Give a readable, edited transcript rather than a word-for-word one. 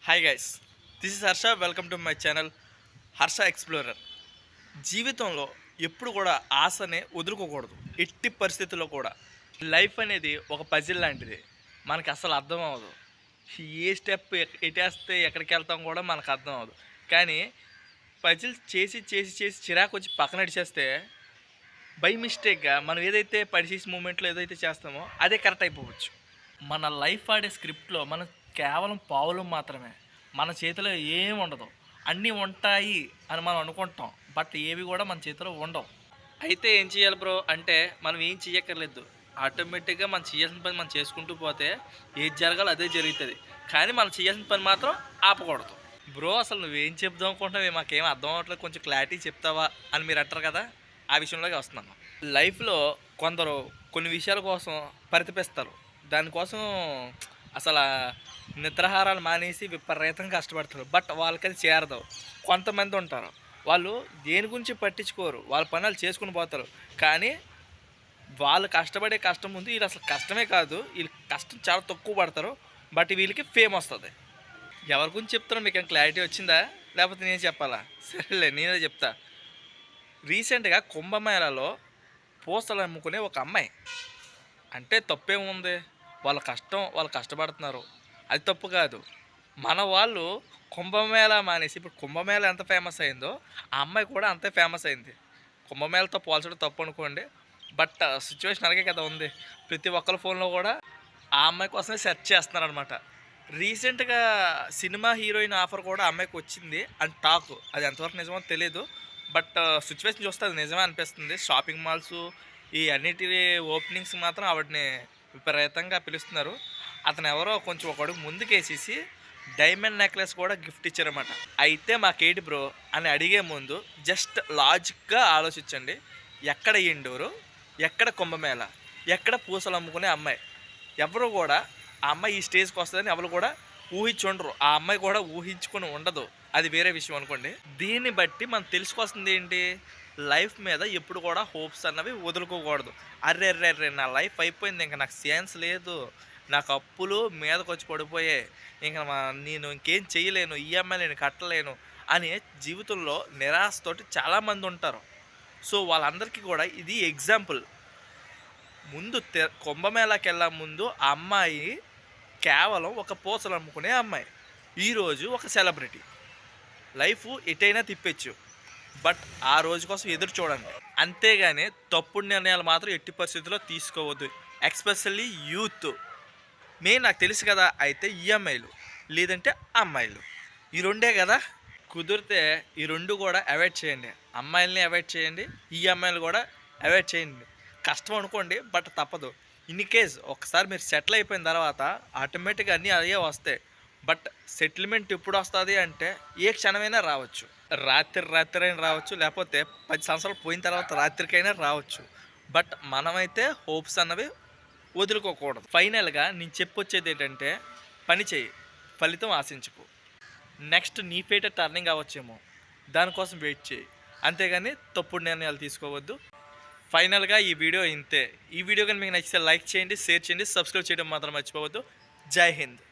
Hi guys, this is Harsha. Welcome to my channel Harsha explorer. జీవితంలో ఎప్పుడు కూడా ఆశనే వదులుకోకూడదు, ఎట్టి పరిస్థితుల్లో కూడా. లైఫ్ అనేది ఒక పజిల్ లాంటిది, మనకి అసలు అర్థం అవ్వదు. ఏ స్టెప్ ఎటేస్తే ఎక్కడికి వెళ్తాం కూడా మనకు అర్థం అవ్వదు. కానీ పజిల్స్ చేసి చేసి చేసి చిరాకు వచ్చి పక్కన అడిచేస్తే బై మిస్టేక్గా మనం ఏదైతే పడిచేసి మూమెంట్లో ఏదైతే చేస్తామో అదే కరెక్ట్ అయిపోవచ్చు. మన లైఫ్ ఆడే స్క్రిప్ట్లో మనం కేవలం పావులు మాత్రమే. మన చేతిలో ఏం ఉండదు. అన్నీ ఉంటాయి అని మనం అనుకుంటాం, బట్ ఏవి కూడా మన చేతిలో ఉండవు. అయితే ఏం చేయాలి బ్రో అంటే, మనం ఏం చేయక్కర్లేదు. ఆటోమేటిక్గా మనం చేయాల్సిన పని మనం చేసుకుంటూ పోతే ఏది జరగాలో అదే జరుగుతుంది. కానీ మనం చేయాల్సిన పని మాత్రం ఆపకూడదు. బ్రో అసలు నువ్వేం చెప్దాం అనుకుంటున్నావు, మాకేం అర్థం అవ్వట్లేదు, కొంచెం క్లారిటీ చెప్తావా అని మీరు అంటారు కదా. ఆ విషయంలోకి వస్తున్నాను. లైఫ్లో కొందరు కొన్ని విషయాల కోసం పరితపిస్తారు. దానికోసం అసలు నిద్రాహారాలు మానేసి విపరీతంగా కష్టపడతారు, బట్ వాళ్ళకి అది చేరదు. కొంతమంది ఉంటారు, వాళ్ళు దేని గురించి పట్టించుకోరు, వాళ్ళ పనులు చేసుకుని పోతారు. కానీ వాళ్ళు కష్టపడే కష్టం ముందు వీళ్ళు అసలు కష్టమే కాదు, వీళ్ళు కష్టం చాలా తక్కువ పడతారు, బట్ వీళ్ళకి ఫేమ్ వస్తుంది. ఎవరి గురించి చెప్తారో మీకు ఏం క్లారిటీ వచ్చిందా, లేకపోతే నేను చెప్పాలా? సరేలే, నేనే చెప్తా. రీసెంట్గా కుంభమేళాలో పూసలు అమ్ముకునే ఒక అమ్మాయి. అంటే తప్పేముంది, వాళ్ళు కష్టపడుతున్నారు, అది తప్పు కాదు. మన వాళ్ళు కుంభమేళా మానేసి ఇప్పుడు కుంభమేళా ఎంత ఫేమస్ అయిందో ఆ అమ్మాయి కూడా అంతే ఫేమస్ అయింది. కుంభమేళాతో పోల్చడం తప్పు అనుకోండి, బట్ సిచ్యువేషన్ అలాగే కదా ఉంది. ప్రతి ఒక్కరి ఫోన్లో కూడా ఆ అమ్మాయి కోసమే సెర్చ్ చేస్తున్నారు అనమాట. రీసెంట్గా సినిమా హీరోయిన్ ఆఫర్ కూడా అమ్మాయికి వచ్చింది అని టాక్. అది ఎంతవరకు నిజమో తెలియదు, బట్ సిచ్యువేషన్ చూస్తే అది నిజమే అనిపిస్తుంది. షాపింగ్ మాల్స్ ఈ అన్నిటి ఓపెనింగ్స్ మాత్రం ఆవిడని విపరీతంగా పిలుస్తున్నారు. అతను ఎవరో కొంచెం ఒక అడుగు ముందుకేసేసి డైమండ్ నెక్లెస్ కూడా గిఫ్ట్ ఇచ్చారన్నమాట. అయితే మాకేంటి బ్రో అని అడిగే ముందు జస్ట్ లాజిక్గా ఆలోచించండి. ఎక్కడ ఇండోరు, ఎక్కడ కుంభమేళ, ఎక్కడ పూసలు అమ్ముకునే అమ్మాయి? ఎవరు కూడా ఆ అమ్మాయి ఈ స్టేజ్కి వస్తుందని ఎవరు కూడా ఊహించుండరు. ఆ అమ్మాయి కూడా ఊహించుకొని ఉండదు, అది వేరే విషయం అనుకోండి. దీన్ని బట్టి మనం తెలుసుకోవాల్సింది ఏంటి, లైఫ్ మీద ఎప్పుడు కూడా హోప్స్ అన్నవి వదులుకోకూడదు. అర్రే అర్రే అర్రే నా లైఫ్ అయిపోయింది, ఇంకా నాకు ఛాన్స్ లేదు, నాకు అప్పులు మీదకి వచ్చి పడిపోయాయి, ఇంకా నేను ఇంకేం చేయలేను, ఈఎంఐ నేను కట్టలేను అని జీవితంలో నిరాశతోటి చాలామంది ఉంటారు. సో వాళ్ళందరికీ కూడా ఇది ఎగ్జాంపుల్. ముందు కుంభమేళాకి వెళ్ళే ముందు ఆ అమ్మాయి కేవలం ఒక పూసలు అమ్ముకునే అమ్మాయి, ఈరోజు ఒక సెలబ్రిటీ. లైఫ్ ఎటైనా తిప్పచ్చు, బట్ ఆ రోజు కోసం ఎదురు చూడండి. అంతేగాని తప్పుడు నిర్ణయాలు మాత్రం ఎట్టి పరిస్థితుల్లో తీసుకోవద్దు. Especially youth. మెయిన్ నాకు తెలుసు కదా, అయితే ఈఎంఐలు లేదంటే అమ్మాయిలు, ఈ రెండే కదా. కుదిరితే ఈ రెండు కూడా అవాయిడ్ చేయండి. అమ్మాయిల్ని అవాయిడ్ చేయండి, ఈఎంఐలు కూడా అవాయిడ్ చేయండి. కష్టం అనుకోండి, బట్ తప్పదు. ఇన్ కేస్ ఒకసారి మీరు సెటిల్ అయిపోయిన తర్వాత ఆటోమేటిక్గా అన్నీ అయ్యే వస్తాయి. బట్ సెటిల్మెంట్ ఎప్పుడు వస్తుంది అంటే ఏ క్షణమైనా రావచ్చు. రాత్రి అయినా రావచ్చు, లేకపోతే 10 సంవత్సరాలు పోయిన తర్వాత రాత్రికైనా రావచ్చు. బట్ మనమైతే హోప్స్ అన్నవి వదులుకోకూడదు. ఫైనల్గా నేను చెప్పొచ్చేది ఏంటంటే, పని చేయి, ఫలితం ఆశించుకో. నెక్స్ట్ నీ ఫేట టర్నింగ్ అవ్వచ్చేమో, దానికోసం వెయిట్ చేయి, అంతేగాని తప్పుడు నిర్ణయాలు తీసుకోవద్దు. ఫైనల్గా ఈ వీడియో ఇంతే. ఈ వీడియో కానీ మీకు నచ్చితే లైక్ చేయండి, షేర్ చేయండి, సబ్స్క్రైబ్ చేయడం మాత్రం మర్చిపోవద్దు. జై హింద్.